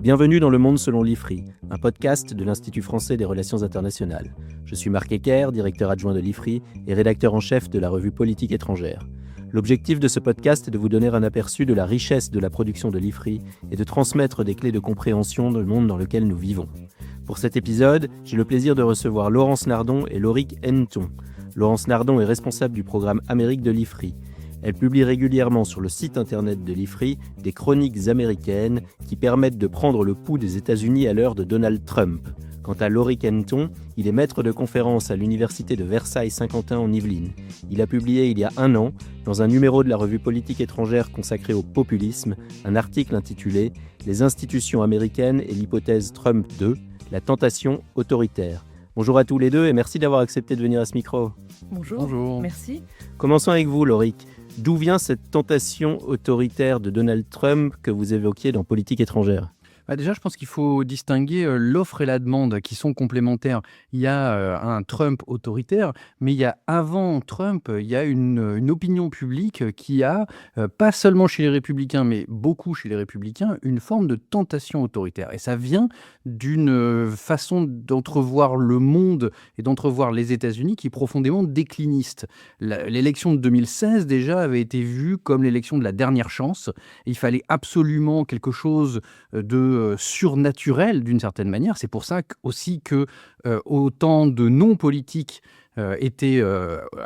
Bienvenue dans Le Monde selon l'IFRI, un podcast de l'Institut français des relations internationales. Je suis Marc Ecker, directeur adjoint de l'IFRI et rédacteur en chef de la revue Politique étrangère. L'objectif de ce podcast est de vous donner un aperçu de la richesse de la production de l'IFRI et de transmettre des clés de compréhension du monde dans lequel nous vivons. Pour cet épisode, j'ai le plaisir de recevoir Laurence Nardon et Lorik Henneton. Laurence Nardon est responsable du programme Amérique de l'IFRI. Elle publie régulièrement sur le site internet de l'IFRI des chroniques américaines qui permettent de prendre le pouls des États-Unis à l'heure de Donald Trump. Quant à Lorik Henneton, il est maître de conférences à l'université de Versailles-Saint-Quentin en Yvelines. Il a publié il y a un an, dans un numéro de la revue Politique étrangère consacré au populisme, un article intitulé « Les institutions américaines et l'hypothèse Trump 2, la tentation autoritaire ». Bonjour à tous les deux et merci d'avoir accepté de venir à ce micro. Bonjour. Merci. Commençons avec vous, Lorik. D'où vient cette tentation autoritaire de Donald Trump que vous évoquiez dans Politique étrangère ? Déjà, je pense qu'il faut distinguer l'offre et la demande qui sont complémentaires. Il y a un Trump autoritaire, mais il y a avant Trump, il y a une opinion publique qui a, pas seulement chez les républicains, mais beaucoup chez les républicains, une forme de tentation autoritaire. Et ça vient d'une façon d'entrevoir le monde et d'entrevoir les États-Unis qui est profondément décliniste. L'élection de 2016, déjà, avait été vue comme l'élection de la dernière chance. Il fallait absolument quelque chose de surnaturel d'une certaine manière. C'est pour ça aussi que autant de non-politiques étaient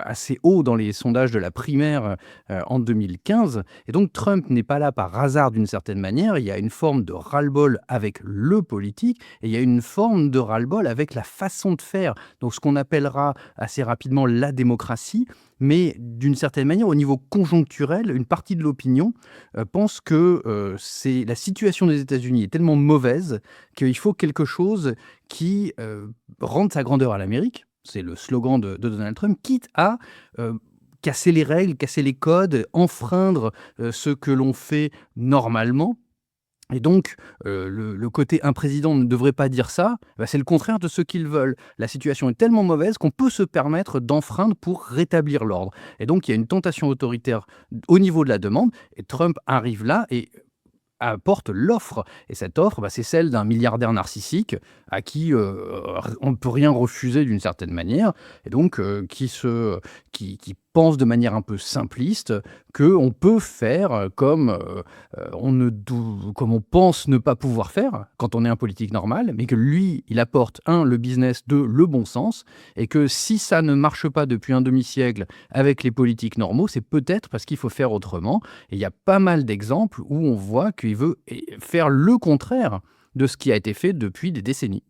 assez hauts dans les sondages de la primaire en 2015. Et donc Trump n'est pas là par hasard d'une certaine manière. Il y a une forme de ras-le-bol avec le politique et il y a une forme de ras-le-bol avec la façon de faire. Donc ce qu'on appellera assez rapidement la démocratie. Mais d'une certaine manière, au niveau conjoncturel, une partie de l'opinion pense que la situation des États-Unis est tellement mauvaise qu'il faut quelque chose qui rende sa grandeur à l'Amérique. C'est le slogan de Donald Trump, quitte à casser les règles, casser les codes, enfreindre ce que l'on fait normalement. Et donc, le côté « un président ne devrait pas dire ça », c'est le contraire de ce qu'ils veulent. La situation est tellement mauvaise qu'on peut se permettre d'enfreindre pour rétablir l'ordre. Et donc, il y a une tentation autoritaire au niveau de la demande, et Trump arrive là et apporte l'offre. Et cette offre, c'est celle d'un milliardaire narcissique à qui on ne peut rien refuser d'une certaine manière, et donc qui pense de manière un peu simpliste qu'on peut faire comme on pense ne pas pouvoir faire quand on est un politique normal, mais que lui, il apporte, le business, le bon sens, et que si ça ne marche pas depuis un demi-siècle avec les politiques normaux, c'est peut-être parce qu'il faut faire autrement. Et il y a pas mal d'exemples où on voit qu'il veut faire le contraire de ce qui a été fait depuis des décennies.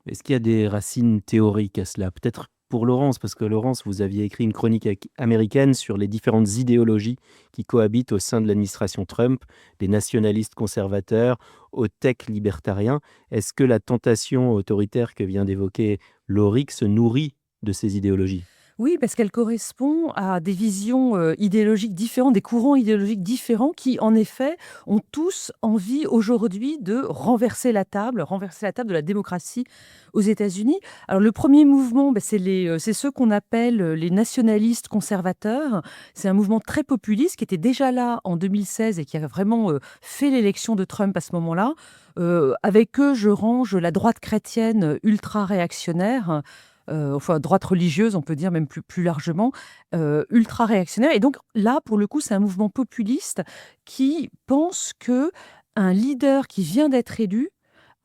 Est-ce qu'il y a des racines théoriques à cela ? Peut-être pour Laurence, parce que Laurence, vous aviez écrit une chronique américaine sur les différentes idéologies qui cohabitent au sein de l'administration Trump, des nationalistes conservateurs aux tech libertariens. Est-ce que la tentation autoritaire que vient d'évoquer Lorik se nourrit de ces idéologies ? Oui, parce qu'elle correspond à des visions idéologiques différentes, des courants idéologiques différents qui, en effet, ont tous envie aujourd'hui de renverser la table de la démocratie aux États-Unis. Alors, le premier mouvement, c'est ceux qu'on appelle les nationalistes conservateurs. C'est un mouvement très populiste qui était déjà là en 2016 et qui a vraiment fait l'élection de Trump à ce moment-là. Avec eux, je range la droite chrétienne ultra-réactionnaire, droite religieuse, on peut dire même plus largement, ultra-réactionnaire. Et donc là, pour le coup, c'est un mouvement populiste qui pense que un leader qui vient d'être élu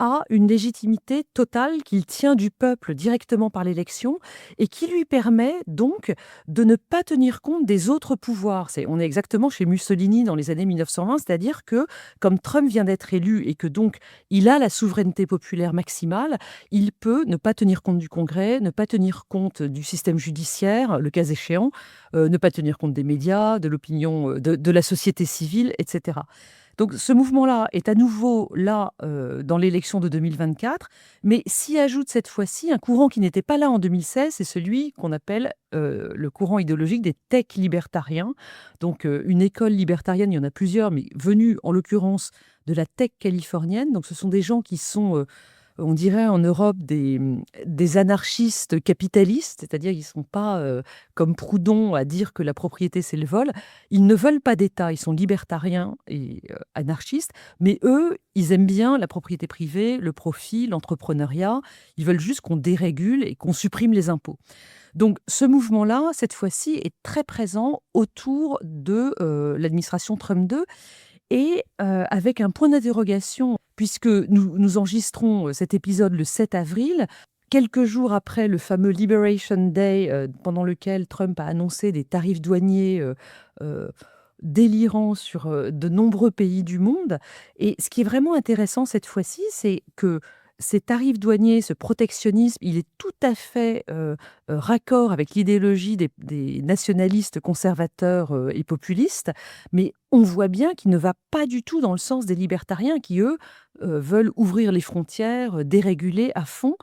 a une légitimité totale, qu'il tient du peuple directement par l'élection et qui lui permet donc de ne pas tenir compte des autres pouvoirs. On est exactement chez Mussolini dans les années 1920, c'est-à-dire que comme Trump vient d'être élu et que donc il a la souveraineté populaire maximale, il peut ne pas tenir compte du Congrès, ne pas tenir compte du système judiciaire, le cas échéant, ne pas tenir compte des médias, de l'opinion, de la société civile, etc. Donc ce mouvement-là est à nouveau là dans l'élection de 2024, mais s'y ajoute cette fois-ci un courant qui n'était pas là en 2016, c'est celui qu'on appelle le courant idéologique des tech libertariens. Donc une école libertarienne, il y en a plusieurs, mais venue en l'occurrence de la tech californienne. Donc ce sont des gens qui sont on dirait en Europe, des anarchistes capitalistes, c'est-à-dire qu'ils ne sont pas comme Proudhon à dire que la propriété c'est le vol. Ils ne veulent pas d'État, ils sont libertariens et anarchistes, mais eux, ils aiment bien la propriété privée, le profit, l'entrepreneuriat. Ils veulent juste qu'on dérégule et qu'on supprime les impôts. Donc ce mouvement-là, cette fois-ci, est très présent autour de l'administration Trump 2 et avec un point d'interrogation, puisque nous enregistrons cet épisode le 7 avril, quelques jours après le fameux Liberation Day, pendant lequel Trump a annoncé des tarifs douaniers délirants sur de nombreux pays du monde. Et ce qui est vraiment intéressant cette fois-ci, c'est que ces tarifs douaniers, ce protectionnisme, il est tout à fait raccord avec l'idéologie des nationalistes conservateurs et populistes, mais on voit bien qu'il ne va pas du tout dans le sens des libertariens qui, eux, veulent ouvrir les frontières, déréguler à fond.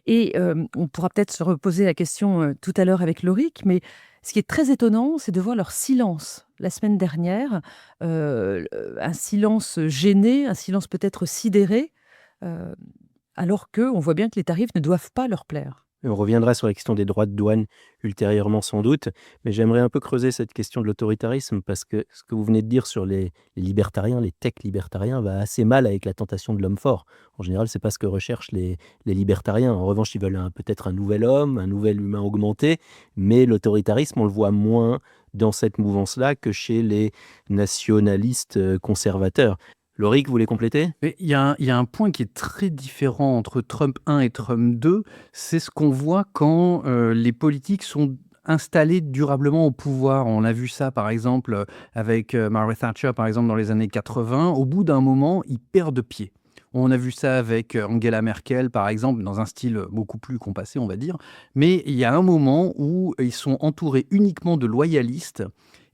Et on pourra peut-être se reposer la question tout à l'heure avec Lauric, mais ce qui est très étonnant, c'est de voir leur silence la semaine dernière, un silence gêné, un silence peut-être sidéré, alors qu'on voit bien que les tarifs ne doivent pas leur plaire. On reviendra sur la question des droits de douane ultérieurement sans doute, mais j'aimerais un peu creuser cette question de l'autoritarisme parce que ce que vous venez de dire sur les libertariens, les tech libertariens, va assez mal avec la tentation de l'homme fort. En général, c'est pas ce que recherchent les libertariens. En revanche, ils veulent peut-être un nouvel homme, un nouvel humain augmenté, mais l'autoritarisme, on le voit moins dans cette mouvance-là que chez les nationalistes conservateurs. Lauric, vous voulez compléter ? Il y a un point qui est très différent entre Trump 1 et Trump 2, c'est ce qu'on voit quand les politiques sont installés durablement au pouvoir. On a vu ça, par exemple, avec Margaret Thatcher, par exemple, dans les années 80. Au bout d'un moment, ils perdent pied. On a vu ça avec Angela Merkel, par exemple, dans un style beaucoup plus compassé, on va dire. Mais il y a un moment où ils sont entourés uniquement de loyalistes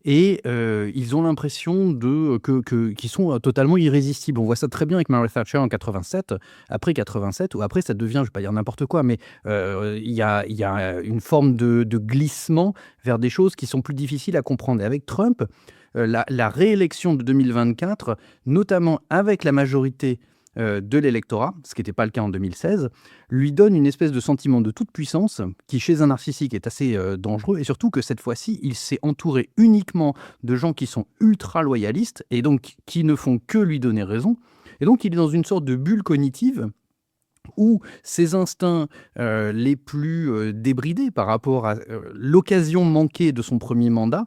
et ils ont l'impression qu'ils sont totalement irrésistibles. On voit ça très bien avec Margaret Thatcher en 87, après 87, ou après ça devient, je ne vais pas dire n'importe quoi, mais il y a une forme de glissement vers des choses qui sont plus difficiles à comprendre. Et avec Trump, la réélection de 2024, notamment avec la majorité de l'électorat, ce qui n'était pas le cas en 2016, lui donne une espèce de sentiment de toute puissance qui, chez un narcissique, est assez dangereux, et surtout que cette fois-ci, il s'est entouré uniquement de gens qui sont ultra loyalistes et donc qui ne font que lui donner raison. Et donc, il est dans une sorte de bulle cognitive où ses instincts les plus débridés par rapport à l'occasion manquée de son premier mandat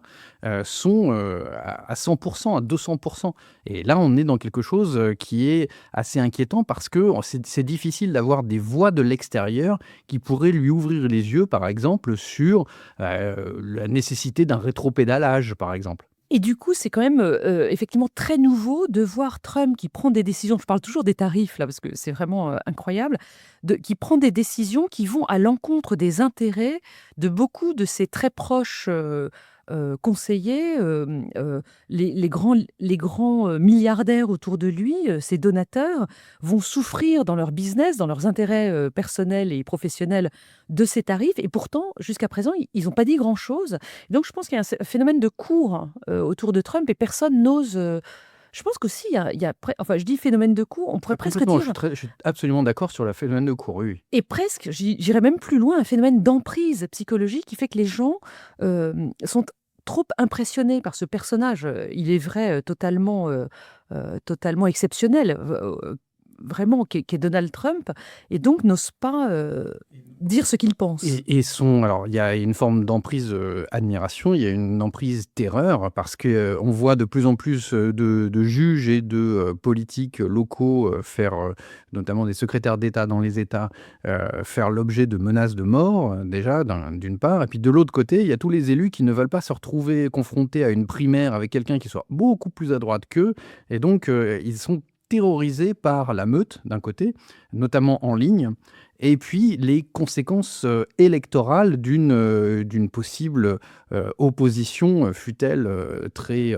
sont à 100%, à 200%. Et là, on est dans quelque chose qui est assez inquiétant parce que c'est difficile d'avoir des voix de l'extérieur qui pourraient lui ouvrir les yeux, par exemple, sur la nécessité d'un rétropédalage, par exemple. Et du coup, c'est quand même effectivement très nouveau de voir Trump qui prend des décisions, je parle toujours des tarifs là, parce que c'est vraiment incroyable, qui prend des décisions qui vont à l'encontre des intérêts de beaucoup de ses très proches conseillers, les grands milliardaires autour de lui, ses donateurs, vont souffrir dans leur business, dans leurs intérêts personnels et professionnels de ces tarifs. Et pourtant, jusqu'à présent, ils n'ont pas dit grand-chose. Donc, je pense qu'il y a un phénomène de cour autour de Trump et personne n'ose... je pense qu'aussi, enfin, je dis phénomène de cour, on pourrait presque dire... Je suis absolument d'accord sur le phénomène de cour, oui. Et presque, j'irais même plus loin, un phénomène d'emprise psychologique qui fait que les gens sont trop impressionnés par ce personnage. Il est vrai, totalement exceptionnel, vraiment, qui est Donald Trump, et donc n'ose pas dire ce qu'il pense. Alors, il y a une forme d'emprise admiration, il y a une emprise terreur, parce qu'on voit de plus en plus de juges et de politiques locaux notamment des secrétaires d'État dans les États, faire l'objet de menaces de mort, déjà, d'une part. Et puis de l'autre côté, il y a tous les élus qui ne veulent pas se retrouver confrontés à une primaire avec quelqu'un qui soit beaucoup plus à droite qu'eux. Et donc, ils sont terrorisés par la meute, d'un côté, notamment en ligne, et puis les conséquences électorales d'une possible opposition, fût-elle très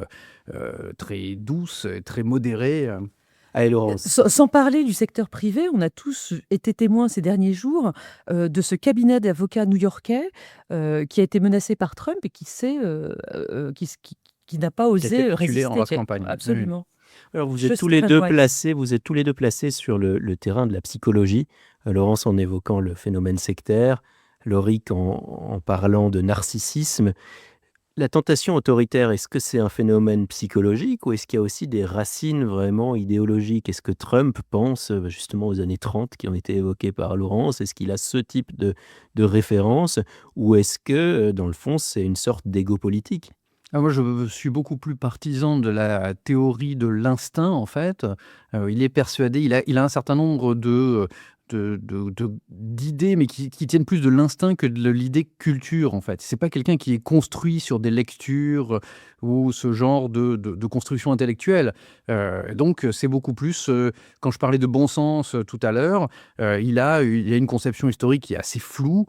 douce, très modérée. Allez, Laurence. Sans parler du secteur privé, on a tous été témoins ces derniers jours de ce cabinet d'avocats new-yorkais qui a été menacé par Trump et qui n'a pas osé résister. En basse campagne. Absolument. Alors Je sais pas, ouais. vous êtes tous les 2 placés sur le terrain de la psychologie. Laurence en évoquant le phénomène sectaire, Lauric en parlant de narcissisme. La tentation autoritaire, est-ce que c'est un phénomène psychologique ou est-ce qu'il y a aussi des racines vraiment idéologiques? Est-ce que Trump pense, justement aux années 30 qui ont été évoquées par Laurence? Est-ce qu'il a ce type de référence? Ou est-ce que, dans le fond, c'est une sorte d'ego politique? Ah, moi, je suis beaucoup plus partisan de la théorie de l'instinct, en fait. Il est persuadé, il a un certain nombre d'idées, mais qui tiennent plus de l'instinct que de l'idée culture, en fait. C'est pas quelqu'un qui est construit sur des lectures ou ce genre de construction intellectuelle. Donc, c'est beaucoup plus, quand je parlais de bon sens tout à l'heure, il a une conception historique qui est assez floue,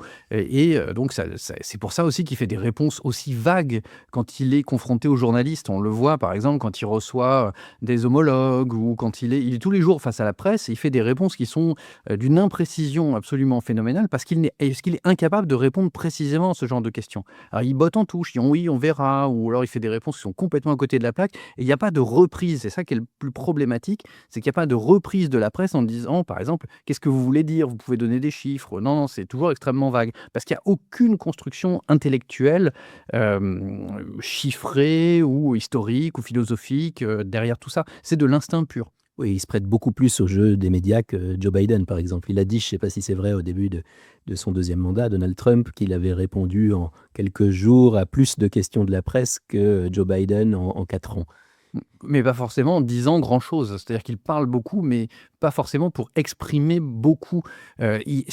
donc c'est pour ça aussi qu'il fait des réponses aussi vagues quand il est confronté aux journalistes. On le voit, par exemple, quand il reçoit des homologues ou quand il est tous les jours face à la presse, et il fait des réponses qui sont d'une imprécision absolument phénoménale parce qu'il est incapable de répondre précisément à ce genre de questions. Alors, il botte en touche, il dit oui, on verra, ou alors il fait des réponses qui sont complètement à côté de la plaque, et il n'y a pas de reprise. C'est ça qui est le plus problématique, c'est qu'il n'y a pas de reprise de la presse en disant, par exemple, qu'est-ce que vous voulez dire? Vous pouvez donner des chiffres. Non, non, c'est toujours extrêmement vague, parce qu'il n'y a aucune construction intellectuelle chiffrée ou historique ou philosophique derrière tout ça. C'est de l'instinct pur. Oui, il se prête beaucoup plus au jeu des médias que Joe Biden, par exemple. Il a dit, je ne sais pas si c'est vrai, au début de son deuxième mandat, Donald Trump, qu'il avait répondu en quelques jours à plus de questions de la presse que Joe Biden en 4 ans. Mais pas forcément en disant grand-chose. C'est-à-dire qu'il parle beaucoup, mais pas forcément pour exprimer beaucoup. Il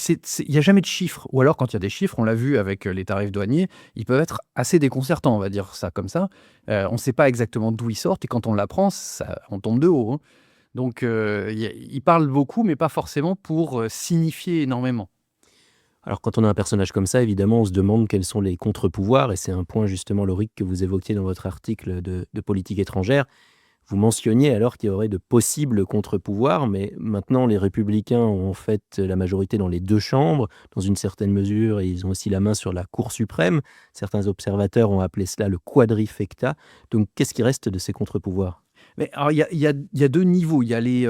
y a jamais de chiffres, ou alors quand il y a des chiffres, on l'a vu avec les tarifs douaniers, ils peuvent être assez déconcertants, on va dire ça comme ça. On ne sait pas exactement d'où ils sortent, et quand on l'apprend, on tombe de haut, hein. Donc, il parle beaucoup, mais pas forcément pour signifier énormément. Alors quand on a un personnage comme ça, évidemment, on se demande quels sont les contre-pouvoirs, et c'est un point justement, Lauric, que vous évoquiez dans votre article de politique étrangère. Vous mentionniez alors qu'il y aurait de possibles contre-pouvoirs, mais maintenant les républicains ont en fait la majorité dans les 2 chambres, dans une certaine mesure, et ils ont aussi la main sur la Cour suprême. Certains observateurs ont appelé cela le quadrifecta. Donc qu'est-ce qui reste de ces contre-pouvoirs? Mais alors, il y a 2 niveaux. Il y a les,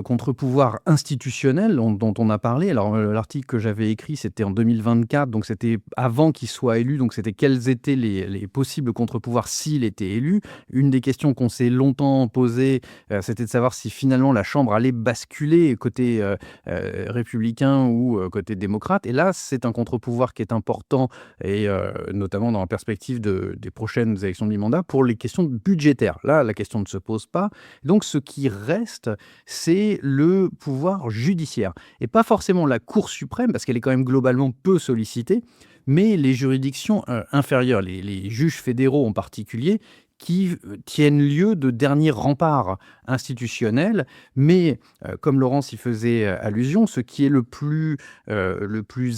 contre-pouvoirs institutionnels dont on a parlé. Alors, l'article que j'avais écrit, c'était en 2024, donc c'était avant qu'il soit élu. Donc c'était quels étaient les possibles contre-pouvoirs s'il était élu. Une des questions qu'on s'est longtemps posées, c'était de savoir si finalement la Chambre allait basculer côté, républicain ou, côté démocrate. Et là, c'est un contre-pouvoir qui est important, et notamment dans la perspective des prochaines élections de mi-mandat, pour les questions budgétaires. Là, la question ne se pose pas. Donc, ce qui reste, c'est le pouvoir judiciaire. Et pas forcément la Cour suprême, parce qu'elle est quand même globalement peu sollicitée, mais les juridictions inférieures, les juges fédéraux en particulier, qui tiennent lieu de dernier rempart institutionnel. Mais, comme Laurence y faisait allusion, ce qui est le plus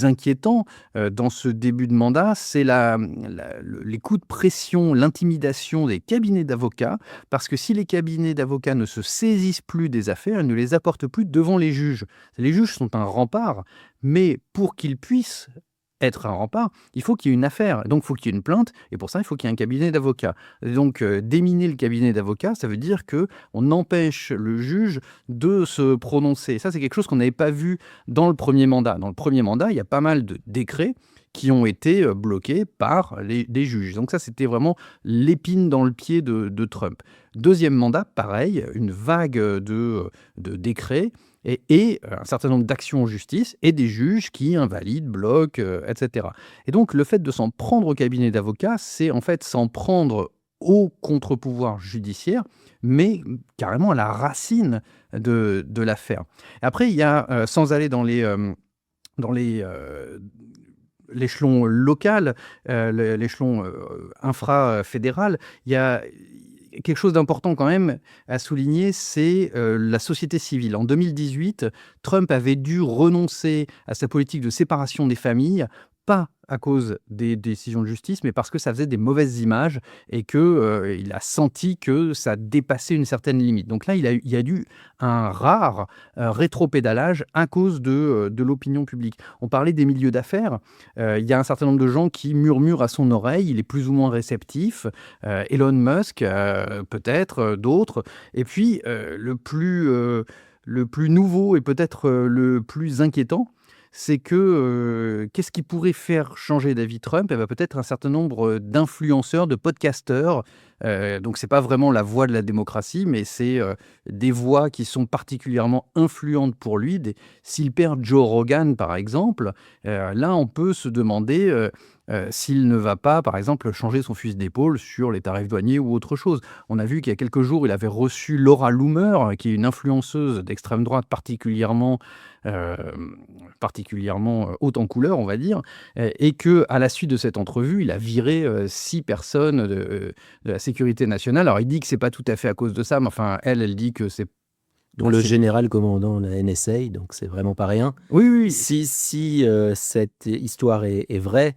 inquiétant dans ce début de mandat, c'est les coups de pression, l'intimidation des cabinets d'avocats, parce que si les cabinets d'avocats ne se saisissent plus des affaires, ils ne les apportent plus devant les juges. Les juges sont un rempart, mais pour qu'ils puissent être un rempart, il faut qu'il y ait une affaire. Donc, il faut qu'il y ait une plainte, et pour ça, il faut qu'il y ait un cabinet d'avocats. Et donc, déminer le cabinet d'avocats, ça veut dire qu'on empêche le juge de se prononcer. Ça, c'est quelque chose qu'on n'avait pas vu dans le premier mandat. Dans le premier mandat, il y a pas mal de décrets qui ont été bloqués par des juges. Donc ça, c'était vraiment l'épine dans le pied de Trump. Deuxième mandat, pareil, une vague de décrets et un certain nombre d'actions en justice et des juges qui invalident, bloquent, etc. Et donc, le fait de s'en prendre au cabinet d'avocats, c'est en fait s'en prendre au contre-pouvoir judiciaire, mais carrément à la racine de l'affaire. Après, il y a, sans aller dans l'échelon local, l'échelon infra-fédéral, il y a quelque chose d'important quand même à souligner, c'est la société civile. En 2018, Trump avait dû renoncer à sa politique de séparation des familles, pas à cause des décisions de justice, mais parce que ça faisait des mauvaises images et que, il a senti que ça dépassait une certaine limite. Donc là, il y a eu un rare, rétropédalage à cause de l'opinion publique. On parlait des milieux d'affaires, il y a un certain nombre de gens qui murmurent à son oreille, il est plus ou moins réceptif, Elon Musk, peut-être, d'autres. Et puis, le plus nouveau et peut-être, le plus inquiétant, c'est que, qu'est-ce qui pourrait faire changer d'avis Trump? Eh bah, peut-être un certain nombre, d'influenceurs, de podcasteurs, donc c'est pas vraiment la voix de la démocratie, mais c'est, des voix qui sont particulièrement influentes pour lui. S'il perd Joe Rogan, par exemple, là, on peut se demander, s'il ne va pas, par exemple, changer son fusil d'épaule sur les tarifs douaniers ou autre chose. On a vu qu'il y a quelques jours, il avait reçu Laura Loomer, qui est une influenceuse d'extrême droite haute en couleur, on va dire, et qu'à la suite de cette entrevue, il a viré 6 personnes de la sécurité nationale. Alors, il dit que c'est pas tout à fait à cause de ça, mais enfin, elle dit que c'est... Dont le général commandant la NSA, donc c'est vraiment pas rien. Oui, oui. Si cette histoire est vraie,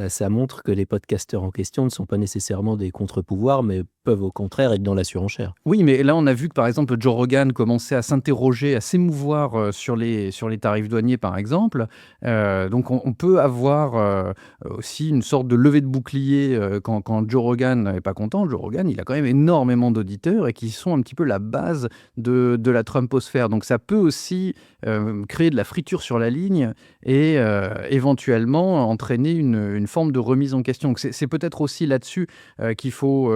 ça montre que les podcasteurs en question ne sont pas nécessairement des contre-pouvoirs, mais peuvent au contraire être dans la surenchère. Oui, mais là, on a vu que, par exemple, Joe Rogan commençait à s'interroger, à s'émouvoir sur les tarifs douaniers, par exemple. Donc, on peut avoir aussi une sorte de levée de bouclier quand Joe Rogan n'est pas content. Joe Rogan, il a quand même énormément d'auditeurs et qui sont un petit peu la base de la Trumposphère. Donc, ça peut aussi créer de la friture sur la ligne et éventuellement entraîner une forme de remise en question. Donc, c'est peut-être aussi là-dessus qu'il faut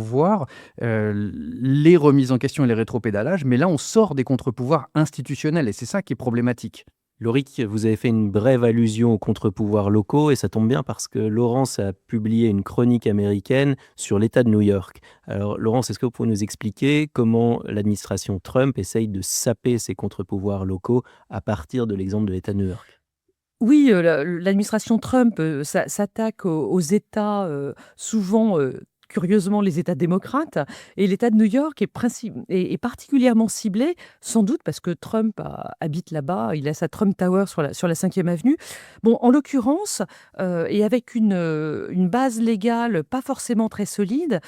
voir les remises en question et les rétropédalages, mais là on sort des contre-pouvoirs institutionnels et c'est ça qui est problématique. Loïc, vous avez fait une brève allusion aux contre-pouvoirs locaux et ça tombe bien parce que Laurence a publié une chronique américaine sur l'État de New York. Alors Laurence, est-ce que vous pouvez nous expliquer comment l'administration Trump essaye de saper ces contre-pouvoirs locaux à partir de l'exemple de l'État de New York? Oui, l'administration Trump, s'attaque aux États, souvent, curieusement les États démocrates, et l'État de New York est particulièrement ciblé, sans doute parce que Trump habite là-bas, il a sa Trump Tower sur la 5e avenue. Bon, en l'occurrence, et avec une base légale pas forcément très solide,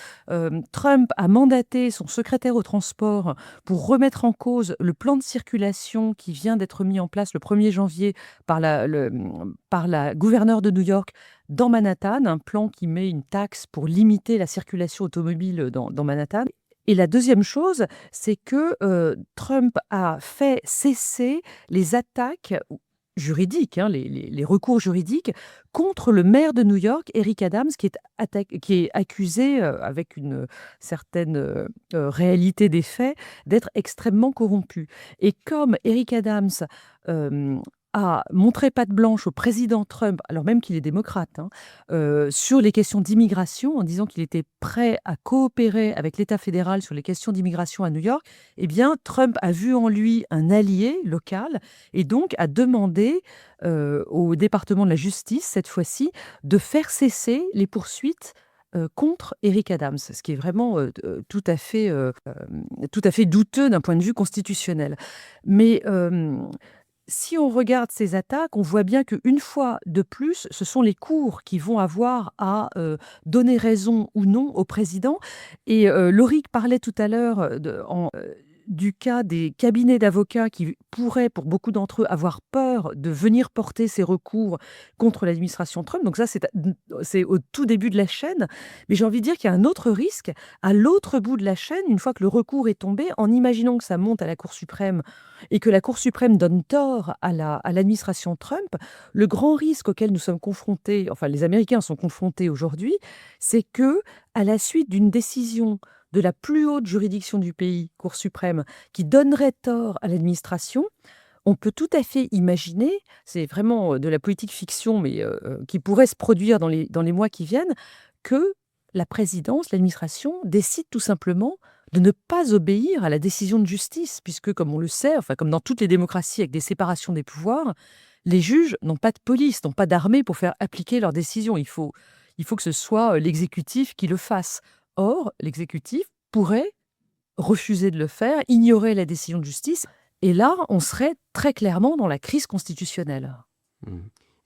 Trump a mandaté son secrétaire au transport pour remettre en cause le plan de circulation qui vient d'être mis en place le 1er janvier par la gouverneure de New York dans Manhattan, un plan qui met une taxe pour limiter la circulation automobile dans Manhattan. Et la deuxième chose, c'est que Trump a fait cesser les attaques juridiques, hein, les recours juridiques contre le maire de New York, Eric Adams, qui est accusé, avec une certaine réalité des faits, d'être extrêmement corrompu. Et comme Eric Adams a montré patte blanche au président Trump, alors même qu'il est démocrate, hein, sur les questions d'immigration, en disant qu'il était prêt à coopérer avec l'État fédéral sur les questions d'immigration à New York, eh bien, Trump a vu en lui un allié local et donc a demandé au département de la justice, cette fois-ci, de faire cesser les poursuites contre Eric Adams, ce qui est vraiment tout à fait douteux d'un point de vue constitutionnel. Mais si on regarde ces attaques, on voit bien qu'une fois de plus, ce sont les cours qui vont avoir à donner raison ou non au président. Et Lauric parlait tout à l'heure du cas des cabinets d'avocats qui pourraient, pour beaucoup d'entre eux, avoir peur de venir porter ces recours contre l'administration Trump. Donc ça, c'est au tout début de la chaîne. Mais j'ai envie de dire qu'il y a un autre risque à l'autre bout de la chaîne, une fois que le recours est tombé, en imaginant que ça monte à la Cour suprême et que la Cour suprême donne tort à l'administration Trump. Le grand risque auquel nous sommes confrontés, enfin les Américains sont confrontés aujourd'hui, c'est que à la suite d'une décision de la plus haute juridiction du pays, Cour suprême, qui donnerait tort à l'administration, on peut tout à fait imaginer, c'est vraiment de la politique fiction, mais qui pourrait se produire dans les mois qui viennent, que la présidence, l'administration décide tout simplement de ne pas obéir à la décision de justice, puisque, comme on le sait, enfin comme dans toutes les démocraties avec des séparations des pouvoirs, les juges n'ont pas de police, n'ont pas d'armée pour faire appliquer leurs décisions. Il faut que ce soit l'exécutif qui le fasse. Or, l'exécutif pourrait refuser de le faire, ignorer la décision de justice, et là, on serait très clairement dans la crise constitutionnelle.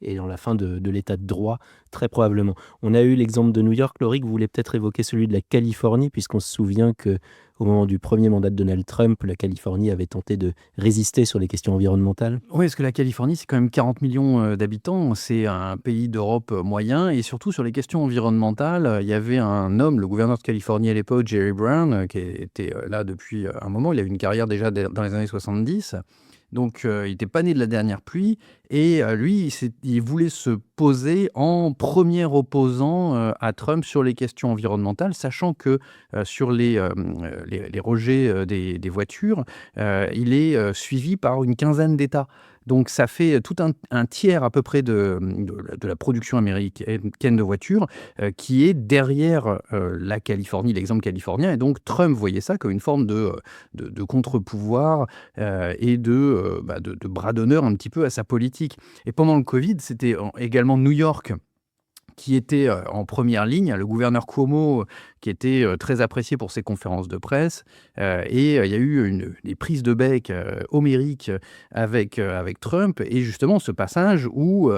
et dans la fin de l'état de droit, très probablement. On a eu l'exemple de New York, Laurie, que vous voulez peut-être évoquer celui de la Californie, puisqu'on se souvient que au moment du premier mandat de Donald Trump, la Californie avait tenté de résister sur les questions environnementales. Oui, parce que la Californie, c'est quand même 40 millions d'habitants. C'est un pays d'Europe moyen. Et surtout, sur les questions environnementales, il y avait un homme, le gouverneur de Californie à l'époque, Jerry Brown, qui était là depuis un moment. Il a eu une carrière déjà dans les années 70. Donc, il n'était pas né de la dernière pluie. Et lui, il voulait se poser en premier opposant à Trump sur les questions environnementales, sachant que sur les rejets des voitures, il est suivi par une quinzaine d'États. Donc, ça fait tout un tiers à peu près de la production américaine de voitures qui est derrière la Californie, l'exemple californien. Et donc, Trump voyait ça comme une forme de contre-pouvoir et de bras d'honneur un petit peu à sa politique. Et pendant le Covid, c'était également New York qui était en première ligne, le gouverneur Cuomo qui était très apprécié pour ses conférences de presse, et il y a eu des prises de bec homériques avec Trump, et justement ce passage où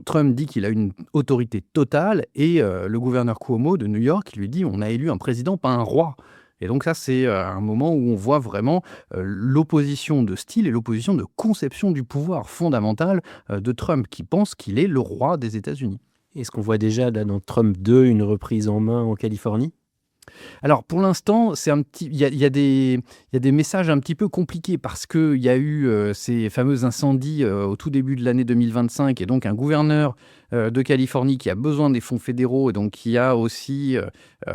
Trump dit qu'il a une autorité totale, et le gouverneur Cuomo de New York lui dit « on a élu un président, pas un roi ». Et donc ça, c'est un moment où on voit vraiment l'opposition de style et l'opposition de conception du pouvoir fondamental de Trump, qui pense qu'il est le roi des États-Unis. Est-ce qu'on voit déjà là, dans Trump 2 une reprise en main en Californie ? Alors pour l'instant, il y a des messages un petit peu compliqués parce qu'il y a eu ces fameux incendies au tout début de l'année 2025, et donc un gouverneur de Californie qui a besoin des fonds fédéraux et donc qui a aussi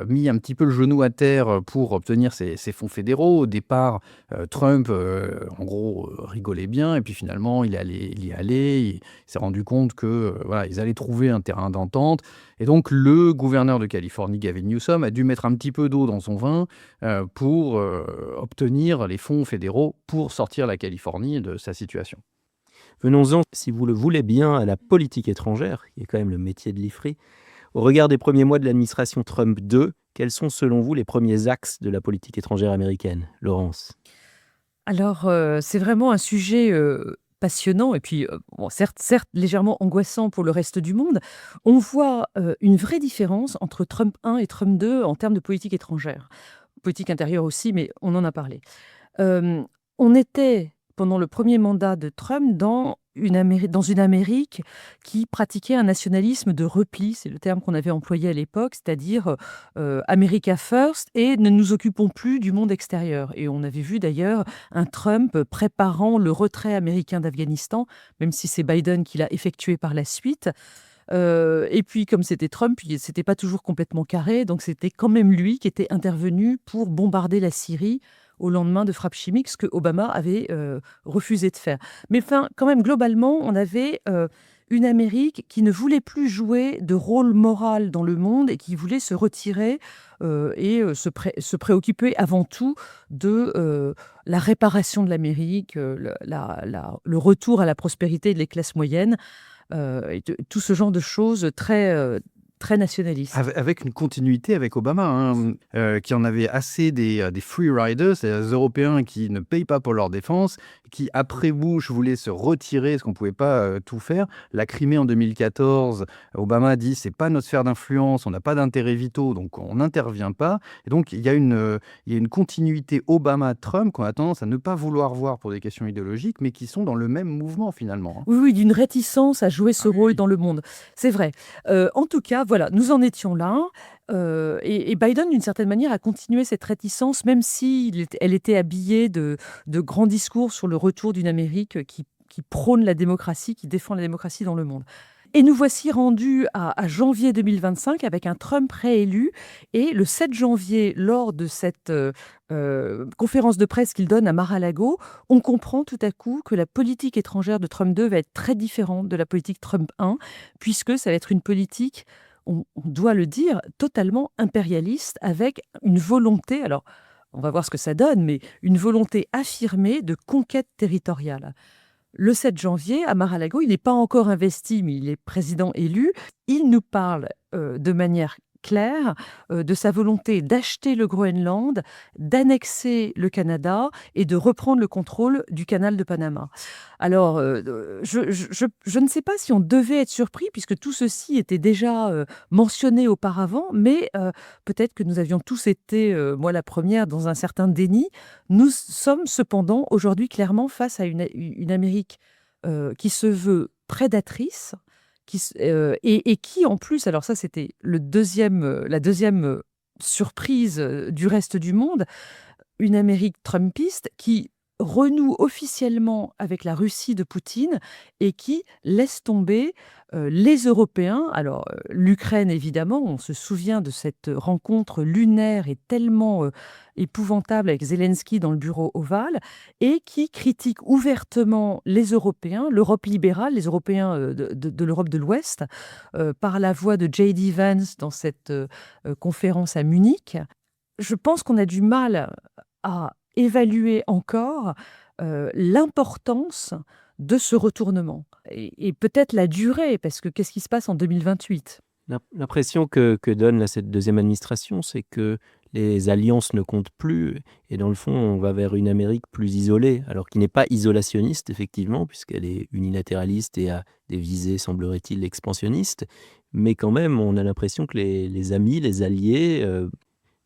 mis un petit peu le genou à terre pour obtenir ces fonds fédéraux. Au départ, Trump, en gros, rigolait bien, et puis finalement, il y allait, il s'est rendu compte que voilà, ils allaient trouver un terrain d'entente. Et donc, le gouverneur de Californie, Gavin Newsom, a dû mettre un petit peu d'eau dans son vin pour obtenir les fonds fédéraux pour sortir la Californie de sa situation. Venons-en, si vous le voulez bien, à la politique étrangère, qui est quand même le métier de l'IFRI. Au regard des premiers mois de l'administration Trump 2, quels sont selon vous les premiers axes de la politique étrangère américaine, Laurence ? Alors, c'est vraiment un sujet passionnant et puis, bon, certes légèrement angoissant pour le reste du monde. On voit une vraie différence entre Trump 1 et Trump 2 en termes de politique étrangère. Politique intérieure aussi, mais on en a parlé. On était, pendant le premier mandat de Trump, dans une Amérique qui pratiquait un nationalisme de repli, c'est le terme qu'on avait employé à l'époque, c'est-à-dire America First, et ne nous occupons plus du monde extérieur. Et on avait vu d'ailleurs un Trump préparant le retrait américain d'Afghanistan, même si c'est Biden qui l'a effectué par la suite. Et puis, comme c'était Trump, c'était pas toujours complètement carré, donc c'était quand même lui qui était intervenu pour bombarder la Syrie au lendemain de frappes chimiques, ce que Obama avait refusé de faire. Mais enfin, quand même, globalement, on avait une Amérique qui ne voulait plus jouer de rôle moral dans le monde et qui voulait se retirer et se préoccuper avant tout de la réparation de l'Amérique, le retour à la prospérité des classes moyennes, et tout ce genre de choses très nationalistes. Avec une continuité avec Obama, qui en avait assez des free riders, c'est-à-dire des Européens qui ne payent pas pour leur défense, qui, après Bush, voulaient se retirer parce qu'on ne pouvait pas tout faire. La Crimée en 2014, Obama dit c'est pas notre sphère d'influence, on n'a pas d'intérêts vitaux, donc on n'intervient pas. Et donc il y a une continuité Obama-Trump qu'on a tendance à ne pas vouloir voir pour des questions idéologiques, mais qui sont dans le même mouvement finalement. Oui, d'une réticence à jouer ce rôle dans le monde. C'est vrai. En tout cas, voilà, nous en étions là. Et Biden, d'une certaine manière, a continué cette réticence, même si elle était habillée de grands discours sur le retour d'une Amérique qui prône la démocratie, qui défend la démocratie dans le monde. Et nous voici rendus à janvier 2025 avec un Trump réélu. Et le 7 janvier, lors de cette conférence de presse qu'il donne à Mar-a-Lago, on comprend tout à coup que la politique étrangère de Trump 2 va être très différente de la politique Trump 1, puisque ça va être une politique, on doit le dire, totalement impérialiste, avec une volonté, alors on va voir ce que ça donne, mais une volonté affirmée de conquête territoriale. Le 7 janvier, à Mar-a-Lago, il n'est pas encore investi, mais il est président élu. Il nous parle de manière clair de sa volonté d'acheter le Groenland, d'annexer le Canada et de reprendre le contrôle du canal de Panama. Alors, je ne sais pas si on devait être surpris, puisque tout ceci était déjà mentionné auparavant, mais peut-être que nous avions tous été, moi la première, dans un certain déni. Nous sommes cependant aujourd'hui clairement face à une Amérique qui se veut prédatrice, et qui en plus, alors ça c'était la deuxième surprise du reste du monde, une Amérique trumpiste qui renoue officiellement avec la Russie de Poutine et qui laisse tomber les Européens. Alors, l'Ukraine, évidemment, on se souvient de cette rencontre lunaire et tellement épouvantable avec Zelensky dans le bureau ovale, et qui critique ouvertement les Européens, l'Europe libérale, les Européens de l'Europe de l'Ouest, par la voix de J.D. Vance dans cette conférence à Munich. Je pense qu'on a du mal à évaluer encore l'importance de ce retournement et peut-être la durée, parce que qu'est-ce qui se passe en 2028 ? L'impression que donne là, cette deuxième administration, c'est que les alliances ne comptent plus et dans le fond, on va vers une Amérique plus isolée, alors qui n'est pas isolationniste, effectivement, puisqu'elle est unilatéraliste et a des visées, semblerait-il, expansionnistes. Mais quand même, on a l'impression que les amis, les alliés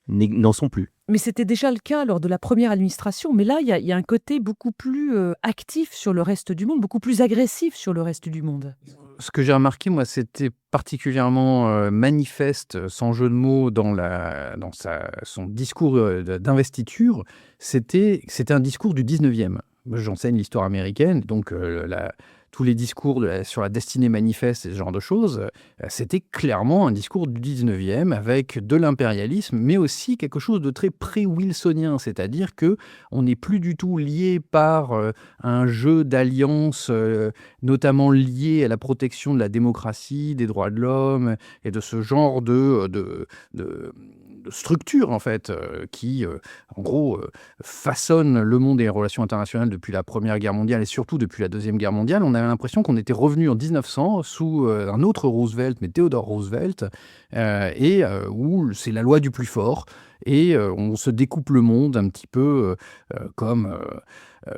n'en sont plus. Mais c'était déjà le cas lors de la première administration. Mais là, il y a un côté beaucoup plus actif sur le reste du monde, beaucoup plus agressif sur le reste du monde. Ce que j'ai remarqué, moi, c'était particulièrement manifeste, sans jeu de mots, dans son discours d'investiture. C'était un discours du 19e. Moi, j'enseigne l'histoire américaine, donc tous les discours sur la destinée manifeste et ce genre de choses, c'était clairement un discours du 19e avec de l'impérialisme, mais aussi quelque chose de très pré-wilsonien, c'est-à-dire que on n'est plus du tout lié par un jeu d'alliances, notamment lié à la protection de la démocratie, des droits de l'homme et de ce genre de structure, en fait, qui, en gros, façonne le monde et les relations internationales depuis la Première Guerre mondiale et surtout depuis la Deuxième Guerre mondiale. On avait l'impression qu'on était revenu en 1900 sous un autre Roosevelt, mais Theodore Roosevelt, où c'est la loi du plus fort et on se découpe le monde un petit peu comme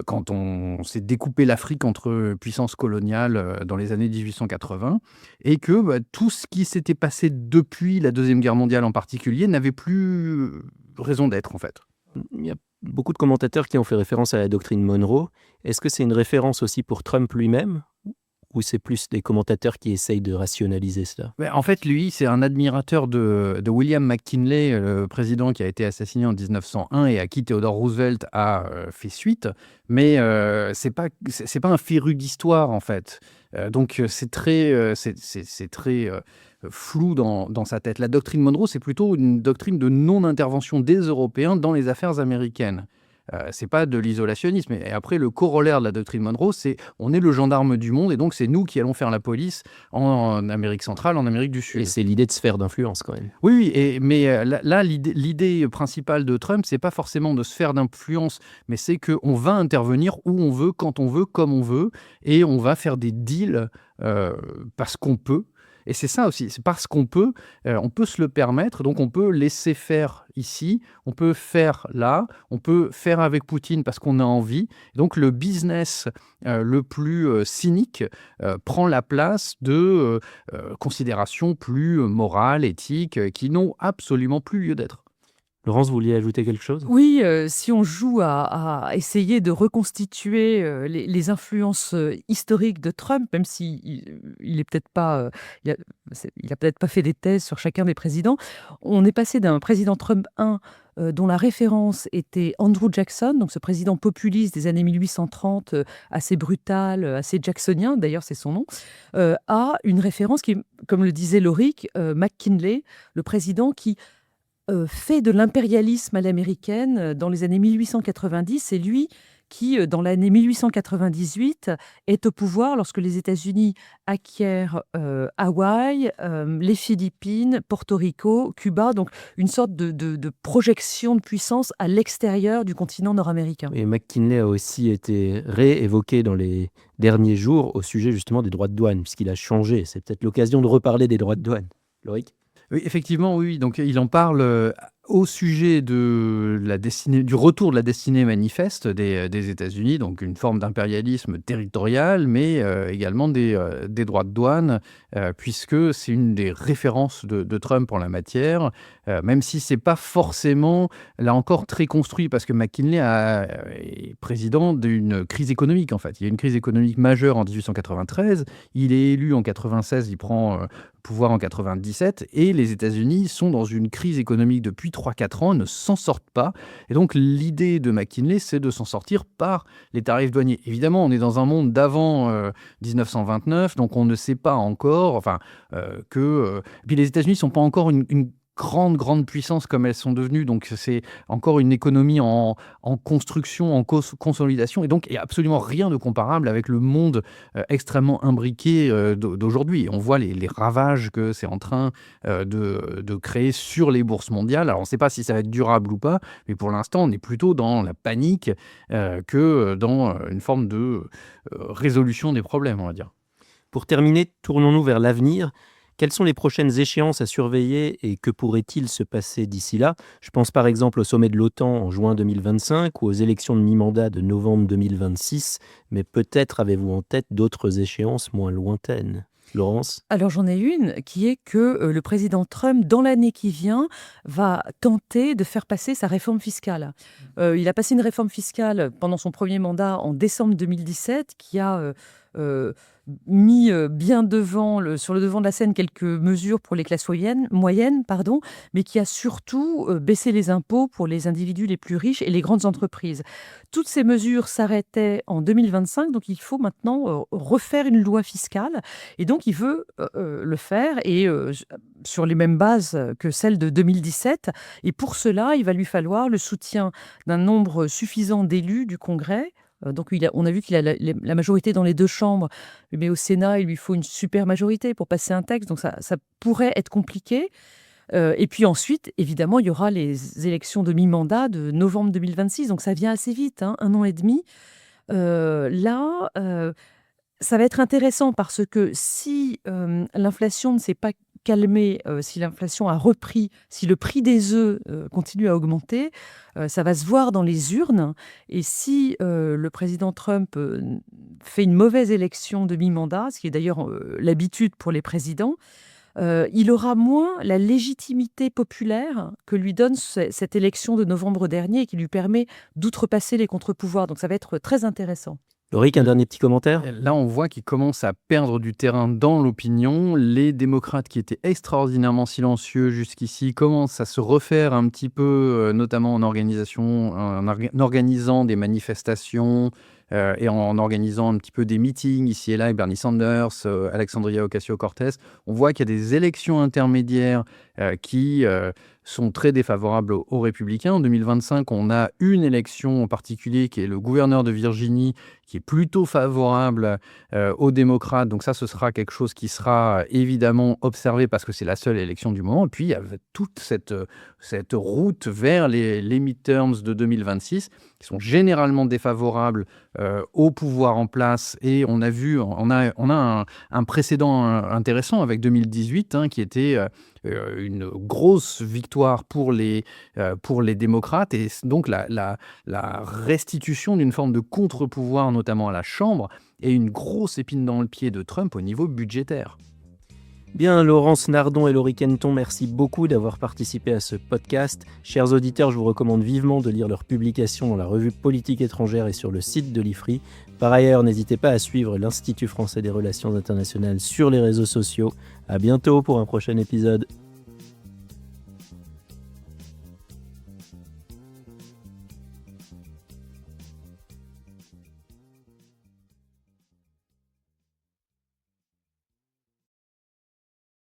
quand on s'est découpé l'Afrique entre puissances coloniales dans les années 1880, et que tout ce qui s'était passé depuis la Deuxième Guerre mondiale en particulier n'avait plus raison d'être, en fait. Il y a beaucoup de commentateurs qui ont fait référence à la doctrine Monroe. Est-ce que c'est une référence aussi pour Trump lui-même ? Ou c'est plus des commentateurs qui essayent de rationaliser cela ? En fait, lui, c'est un admirateur de William McKinley, le président qui a été assassiné en 1901 et à qui Theodore Roosevelt a fait suite. Mais c'est pas un féru d'histoire, en fait. Donc c'est très flou dans sa tête. La doctrine Monroe, c'est plutôt une doctrine de non-intervention des Européens dans les affaires américaines. C'est pas de l'isolationnisme. Et après, le corollaire de la doctrine Monroe, c'est on est le gendarme du monde et donc c'est nous qui allons faire la police en Amérique centrale, en Amérique du Sud. Et c'est l'idée de sphère d'influence quand même. Oui, mais là, l'idée principale de Trump, c'est pas forcément de sphère d'influence, mais c'est qu'on va intervenir où on veut, quand on veut, comme on veut, et on va faire des deals parce qu'on peut. Et c'est ça aussi, c'est parce qu'on peut, on peut se le permettre, donc on peut laisser faire ici, on peut faire là, on peut faire avec Poutine parce qu'on a envie. Donc le business le plus cynique prend la place de considérations plus morales, éthiques, qui n'ont absolument plus lieu d'être. Laurence, vous vouliez ajouter quelque chose ? Oui, si on joue à essayer de reconstituer les influences historiques de Trump, même s'il est peut-être pas, il a peut-être pas fait des thèses sur chacun des présidents, on est passé d'un président Trump 1 dont la référence était Andrew Jackson, donc ce président populiste des années 1830, assez brutal, assez jacksonien, d'ailleurs c'est son nom, à une référence qui, comme le disait Loric, McKinley, le président qui fait de l'impérialisme à l'américaine dans les années 1890. C'est lui qui, dans l'année 1898, est au pouvoir lorsque les États-Unis acquièrent Hawaï, les Philippines, Porto Rico, Cuba, donc une sorte de projection de puissance à l'extérieur du continent nord-américain. Et McKinley a aussi été réévoqué dans les derniers jours au sujet justement des droits de douane, puisqu'il a changé. C'est peut-être l'occasion de reparler des droits de douane. Loric ? Oui, effectivement, oui. Donc, il en parle au sujet de la destinée, du retour de la destinée manifeste des États-Unis, donc une forme d'impérialisme territorial, mais également des droits de douane, puisque c'est une des références de Trump en la matière, même si c'est pas forcément, là encore, très construit, parce que McKinley est président d'une crise économique, en fait. Il y a une crise économique majeure en 1893, il est élu en 96, il prend pouvoir en 97, et les États-Unis sont dans une crise économique depuis 3-4 ans, ne s'en sortent pas. Et donc l'idée de McKinley, c'est de s'en sortir par les tarifs douaniers. Évidemment, on est dans un monde d'avant 1929, donc on ne sait pas encore, puis les États-Unis ne sont pas encore une grande puissance comme elles sont devenues, donc c'est encore une économie en construction, en consolidation, et donc il n'y a absolument rien de comparable avec le monde extrêmement imbriqué d'aujourd'hui. On voit les ravages que c'est en train de créer sur les bourses mondiales. Alors on ne sait pas si ça va être durable ou pas, mais pour l'instant on est plutôt dans la panique que dans une forme de résolution des problèmes, on va dire. Pour terminer, tournons-nous vers l'avenir. Quelles sont les prochaines échéances à surveiller et que pourrait-il se passer d'ici là? Je pense par exemple au sommet de l'OTAN en juin 2025 ou aux élections de mi-mandat de novembre 2026, mais peut-être avez-vous en tête d'autres échéances moins lointaines. Laurence? Alors j'en ai une qui est que le président Trump, dans l'année qui vient, va tenter de faire passer sa réforme fiscale. Il a passé une réforme fiscale pendant son premier mandat en décembre 2017 qui a mis bien sur le devant de la scène quelques mesures pour les classes moyennes, mais qui a surtout baissé les impôts pour les individus les plus riches et les grandes entreprises. Toutes ces mesures s'arrêtaient en 2025, donc il faut maintenant refaire une loi fiscale. Et donc il veut le faire et sur les mêmes bases que celles de 2017. Et pour cela, il va lui falloir le soutien d'un nombre suffisant d'élus du Congrès. Donc on a vu qu'il a la majorité dans les deux chambres, mais au Sénat, il lui faut une super majorité pour passer un texte. Donc ça pourrait être compliqué. Et puis ensuite, évidemment, il y aura les élections de mi-mandat de novembre 2026. Donc ça vient assez vite, 1 an et demi. Là, ça va être intéressant parce que si l'inflation ne s'est pas calmée, si l'inflation a repris, si le prix des œufs continue à augmenter, ça va se voir dans les urnes. Et si le président Trump fait une mauvaise élection de mi-mandat, ce qui est d'ailleurs l'habitude pour les présidents, il aura moins la légitimité populaire que lui donne cette élection de novembre dernier et qui lui permet d'outrepasser les contre-pouvoirs. Donc ça va être très intéressant. Loïc, un dernier petit commentaire? Là, on voit qu'il commence à perdre du terrain dans l'opinion. Les démocrates qui étaient extraordinairement silencieux jusqu'ici commencent à se refaire un petit peu, notamment en organisant des manifestations et en organisant un petit peu des meetings ici et là avec Bernie Sanders, Alexandria Ocasio-Cortez. On voit qu'il y a des élections intermédiaires qui sont très défavorables aux républicains. En 2025, on a une élection en particulier qui est le gouverneur de Virginie, qui est plutôt favorable aux démocrates. Donc ça, ce sera quelque chose qui sera évidemment observé parce que c'est la seule élection du moment. Et puis, il y a toute cette route vers les midterms de 2026 qui sont généralement défavorables au pouvoir en place. Et on a un précédent intéressant avec 2018 qui était une grosse victoire pour les démocrates et donc la restitution d'une forme de contre-pouvoir, notamment à la Chambre, et une grosse épine dans le pied de Trump au niveau budgétaire. Bien, Laurence Nardon et Laurie Kenton, merci beaucoup d'avoir participé à ce podcast. Chers auditeurs, je vous recommande vivement de lire leurs publications dans la revue Politique étrangère et sur le site de l'IFRI. Par ailleurs, n'hésitez pas à suivre l'Institut français des relations internationales sur les réseaux sociaux. À bientôt pour un prochain épisode.